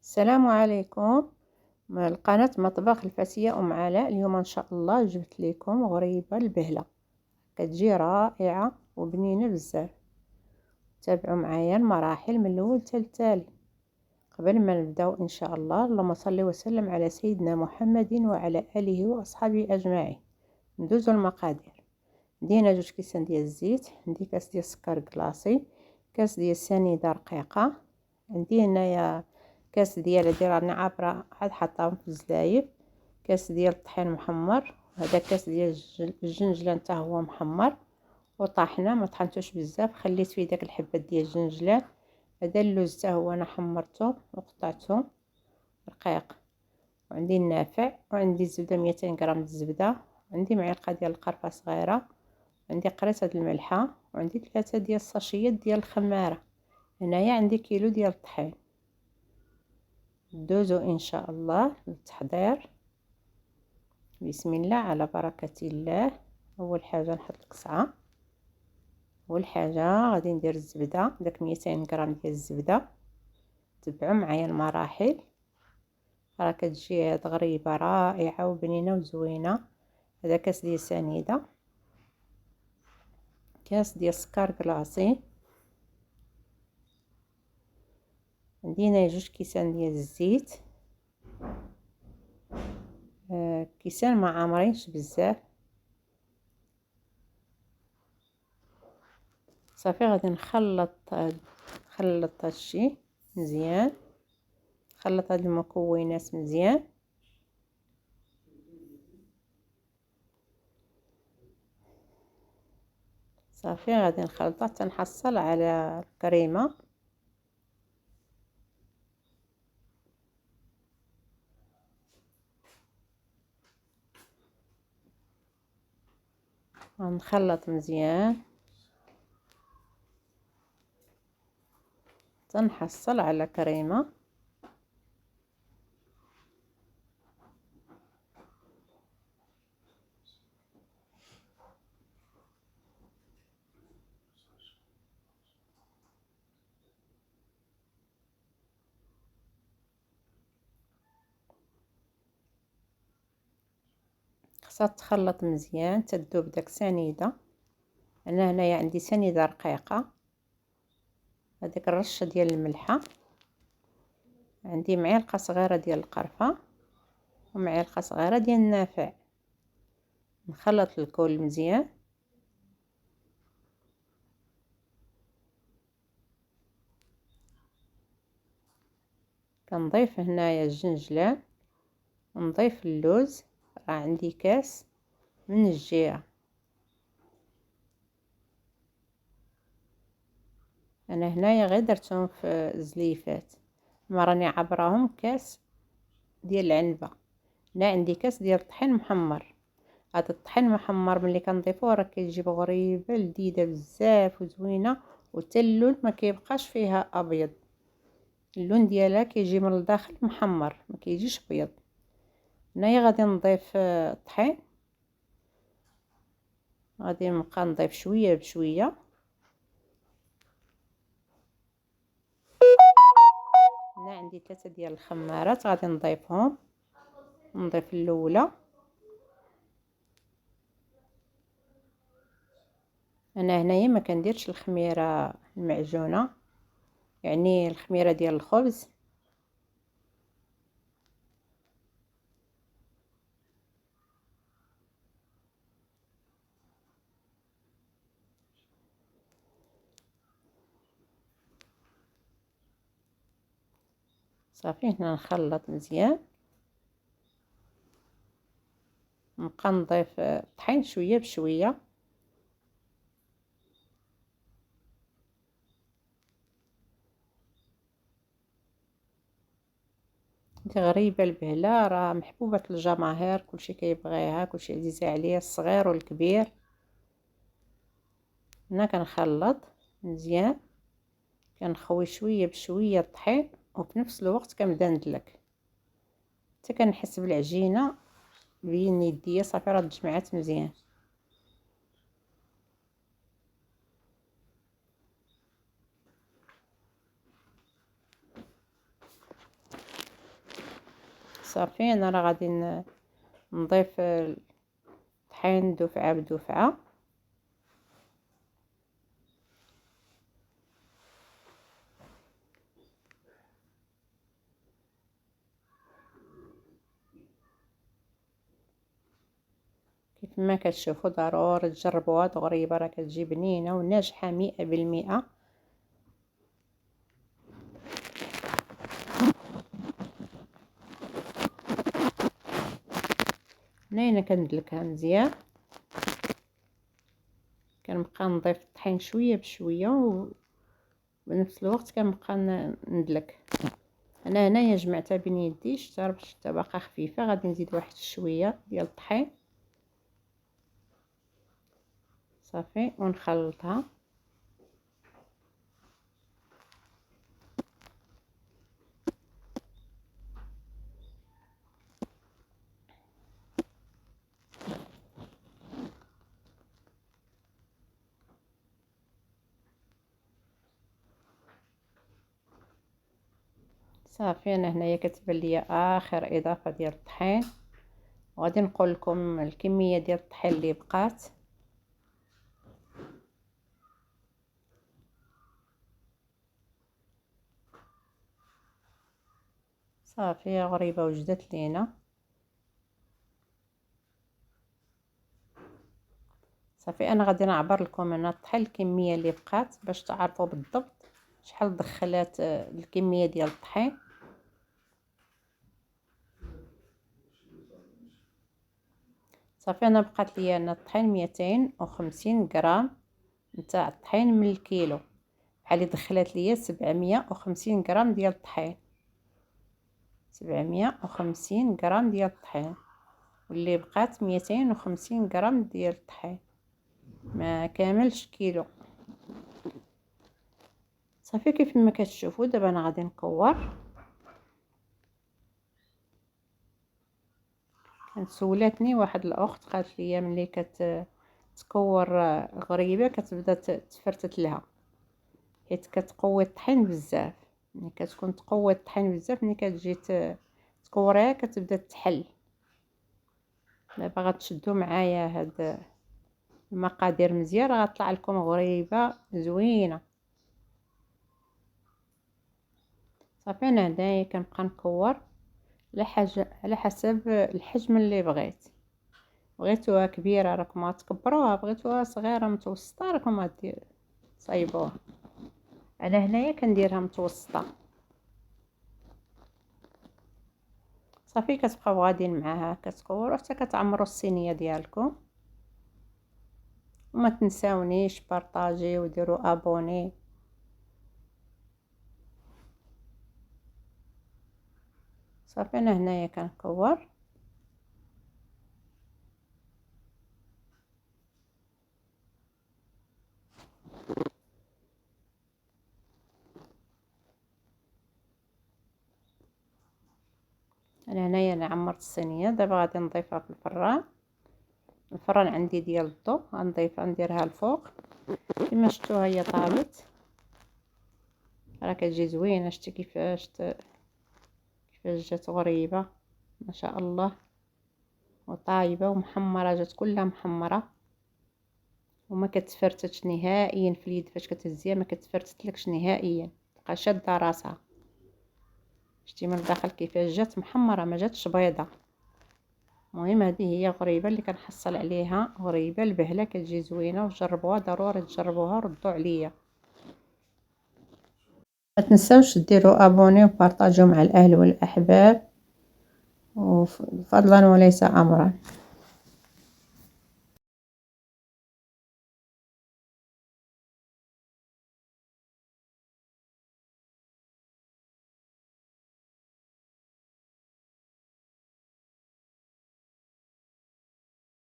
السلام عليكم. القناة مطبخ الفتية أم علاء. اليوم إن شاء الله جبت لكم غريبة البهلة، كتجي رائعة وبنينة بزاف. تابعوا معايا المراحل من الأول حتى التالي. قبل ما نبداو إن شاء الله، اللهم صل وسلم على سيدنا محمد وعلى آله وأصحابه أجمعين. ندوزو المقادير. دينا 2 كيسان ديال الزيت، عندي كاس ديال السكر كلاصي، كاس ديال سنيده رقيقه، عندي هنايا كاس ديال هادي راني عابره عاد حطاهم في الزلايب، كاس ديال الطحين محمر، هذا كاس ديال الجنجلان حتى هو محمر وطحنا، ما طحنتوش بزاف، خليت فيه داك الحبات ديال الجنجلان. هذا اللوز حتى هو انا حمرته وقطعته رقيق، وعندي النافع، وعندي الزبده 200 غرام الزبده، عندي معلقه ديال القرفه صغيره، عندي قريصه د الملحه، وعندي 3 ديال الساشيات ديال الخماره. هنايا عندي كيلو ديال الطحين. ندوزو ان شاء الله للتحضير. بسم الله على بركه الله. اول حاجه نحط القصعه. اول حاجه غادي ندير الزبده، داك 200 غرام ديال الزبده. تبعوا معايا المراحل، راه كتجي هاد غريبه رائعه وبنينه وزوينه. هذا كاس ديال سنيده، كاس ديال السكر كلاصي، عندي هنا 2 كيسان ديال الزيت، كيسان ما عامرينش بزاف. صافي غادي نخلط هادشي مزيان، نخلط هاد المكونات مزيان. صافي غادي نخلطها حتى نحصل على الكريمه. غنخلط مزيان حتى نحصل على كريمه. خاصها تخلط مزيان تذوب داك السنيده. انا هنايا عندي سنيده رقيقه، هذيك الرشه ديال الملحه، عندي معلقه صغيره ديال القرفه، ومعلقه صغيره ديال النافع. نخلط الكل مزيان. كنضيف هنايا الجنجلان، ونضيف اللوز، راه عندي كاس من الجهه. انا هنايا غير درتهم في زليفات، ما راني عبراهم كاس ديال العنبه. هنا عندي كاس ديال الطحين محمر. هذا الطحين محمر ملي كنضيفوه راه كيجيب غريبه لذيذه بزاف وزوينه، وحتى اللون ما كيبقاش فيها ابيض، اللون ديالها كيجي من الداخل محمر ما كيجيش ابيض. هنايا غادي نضيف الطحين، غادي نبقى نضيف شويه بشويه. هنا عندي 3 ديال الخمارات غادي نضيفهم. نضيف الاولى، انا هنايا ما كنديرش الخميره المعجونه، يعني الخميره ديال الخبز. صافي هنا نخلط مزيان، نبقى نضيف الطحين شويه بشويه. دي غريبه البهله، راه محبوبه الجماهير، كلشي كيبغيها، كلشي عزيز عليه، الصغير والكبير. هنا كنخلط مزيان، كنخوي شويه بشويه الطحين، وفي نفس الوقت كنبدا ندلك حتى كنحس بالعجينه بين يديا. صافي راه تجمعات مزيان. صافي انا راه غادي نضيف الطحين دفعه بدفعه. كيف ما كتشوفوا ضروري تجربوها دغريبه، راه كتجي بنينه وناجحه 100%. هنايا كندلكها مزيان، كنبقى نضيف الطحين شويه بشويه وبنفس الوقت كنبقى ندلك. انا هنايا جمعتها بين يدي، شتا باقا خفيفه، غادي نزيد واحد شويه ديال الطحين صافي ونخلطها. صافي انا هنايا كتبان ليا اخر اضافه ديال الطحين، وغادي نقول لكم الكميه ديال الطحين اللي بقات. صافي غريبه وجدت لينا. صافي انا غادي نعبر لكم انا الطحين الكميه اللي بقات باش تعرفوا بالضبط شحال دخلات الكميه ديال الطحين. صافي انا بقات ليا انا الطحين 250 غرام نتاع الطحين من الكيلو، بحال دخلت ليا 750 غرام ديال الطحين، 750 غرام ديال الطحين، واللي بقات 250 غرام ديال الطحين، ما كاملش كيلو. صافي كيف ما كتشوفوا دابا انا غادي نكور. كانت سولاتني واحد الاخت قالت لي ملي كتكور غريبه كتبدا تفرتت لها، حيت كتقوي الطحين بزاف. ملي كتكون تقوي الطحين بزاف ملي كتجي تكوريها كتبدا تحل. دابا غتشدوا معايا هاد المقادير مزيان، غطلع لكم غريبه زوينه. صافي انا هنايا كنبقى نكور على حاجه على حسب الحجم اللي بغيتوها كبيره راكم تكبروها، بغيتوها صغيره متوسطه راكم تصايبوها. انا هنايا كنديرها متوسطه. صافي كتبقاو غاديين معاها كتكوروا حتى كتعمروا الصينيه ديالكم. وما تنساونيش بارطاجي وديروا ابوني. صافي انا هنايا كنكور. انا هنايا عمرت الصينيه، دابا غادي نضيفها في الفران. الفران عندي ديال الضو، غنضيفها نديرها الفوق كما شفتوها هي طابت، راه كتجي زوينه. شتي كيفاش جات غريبه ما شاء الله، وطايبه ومحمره، جات كلها محمره وما كتفرتتش نهائيا في اليد. فاش كتهزيها ما كتفرتتلكش نهائيا، تبقى شاده راسها. شتي من الداخل كيفاش جات محمره، ما جاتش بيضه. المهم هذه هي غريبه اللي كنحصل عليها، غريبه البهله كتجي زوينه، وجربوها ضروري تجربوها وردوا عليا. ما تنساوش ديروا ابوني وبارطاجيو مع الاهل والاحباب، وفضلا وليس امرا.